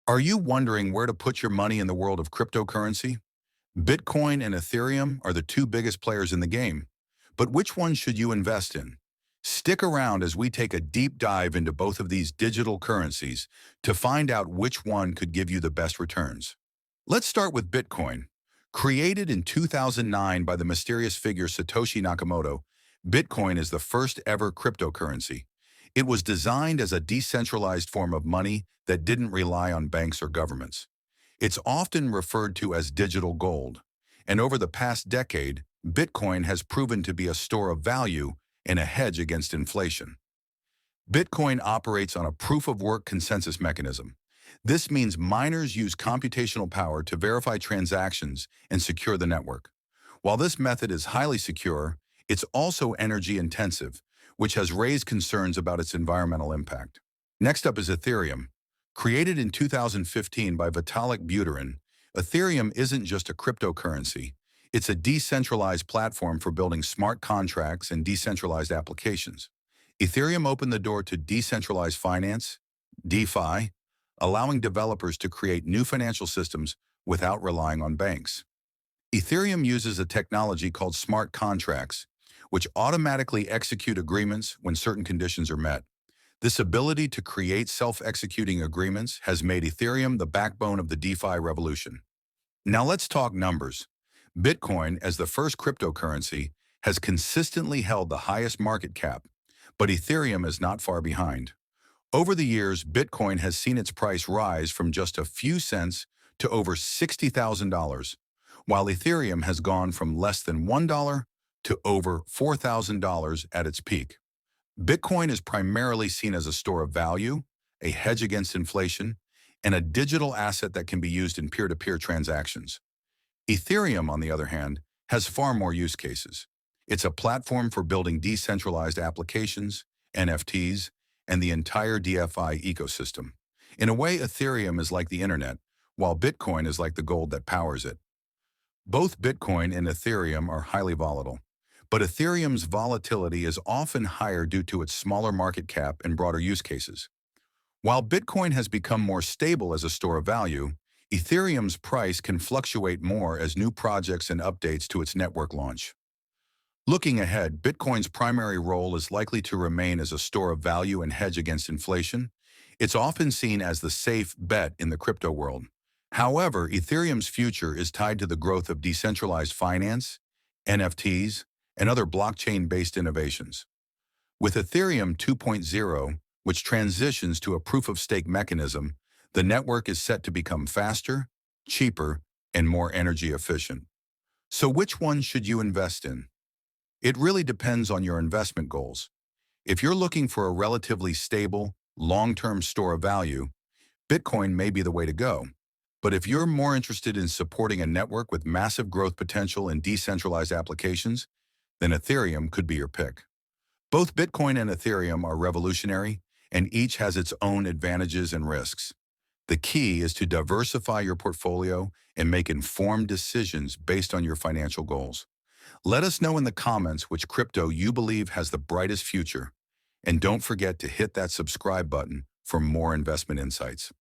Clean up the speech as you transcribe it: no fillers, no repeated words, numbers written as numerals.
Are you wondering where to put your money in the world of cryptocurrency? Bitcoin and Ethereum are the two biggest players in the game, but which one should you invest in? Stick around as we take a deep dive into both of these digital currencies to find out which one could give you the best returns. Let's start with Bitcoin. Created in 2009 by the mysterious figure Satoshi Nakamoto, Bitcoin is the first ever cryptocurrency. It was designed as a decentralized form of money that didn't rely on banks or governments. It's often referred to as digital gold, and over the past decade, Bitcoin has proven to be a store of value and a hedge against inflation. Bitcoin operates on a proof-of-work consensus mechanism. This means miners use computational power to verify transactions and secure the network. While this method is highly secure, it's also energy-intensive, which has raised concerns about its environmental impact. Next up is Ethereum. Created in 2015 by Vitalik Buterin, Ethereum isn't just a cryptocurrency. It's a decentralized platform for building smart contracts and decentralized applications. Ethereum opened the door to decentralized finance, DeFi, allowing developers to create new financial systems without relying on banks. Ethereum uses a technology called smart contracts, which automatically execute agreements when certain conditions are met. This ability to create self-executing agreements has made Ethereum the backbone of the DeFi revolution. Now let's talk numbers. Bitcoin, as the first cryptocurrency, has consistently held the highest market cap, but Ethereum is not far behind. Over the years, Bitcoin has seen its price rise from just a few cents to over $60,000, while Ethereum has gone from less than $1 to over $4,000 at its peak. Bitcoin is primarily seen as a store of value, a hedge against inflation, and a digital asset that can be used in peer-to-peer transactions. Ethereum, on the other hand, has far more use cases. It's a platform for building decentralized applications, NFTs, and the entire DeFi ecosystem. In a way, Ethereum is like the internet, while Bitcoin is like the gold that powers it. Both Bitcoin and Ethereum are highly volatile, but Ethereum's volatility is often higher due to its smaller market cap and broader use cases. While Bitcoin has become more stable as a store of value, Ethereum's price can fluctuate more as new projects and updates to its network launch. Looking ahead, Bitcoin's primary role is likely to remain as a store of value and hedge against inflation. It's often seen as the safe bet in the crypto world. However, Ethereum's future is tied to the growth of decentralized finance, NFTs, and other blockchain-based innovations. With Ethereum 2.0, which transitions to a proof-of-stake mechanism, the network is set to become faster, cheaper, and more energy efficient. So which one should you invest in? It really depends on your investment goals. If you're looking for a relatively stable, long-term store of value, Bitcoin may be the way to go. But if you're more interested in supporting a network with massive growth potential and decentralized applications, then Ethereum could be your pick. Both Bitcoin and Ethereum are revolutionary, and each has its own advantages and risks. The key is to diversify your portfolio and make informed decisions based on your financial goals. Let us know in the comments which crypto you believe has the brightest future. And don't forget to hit that subscribe button for more investment insights.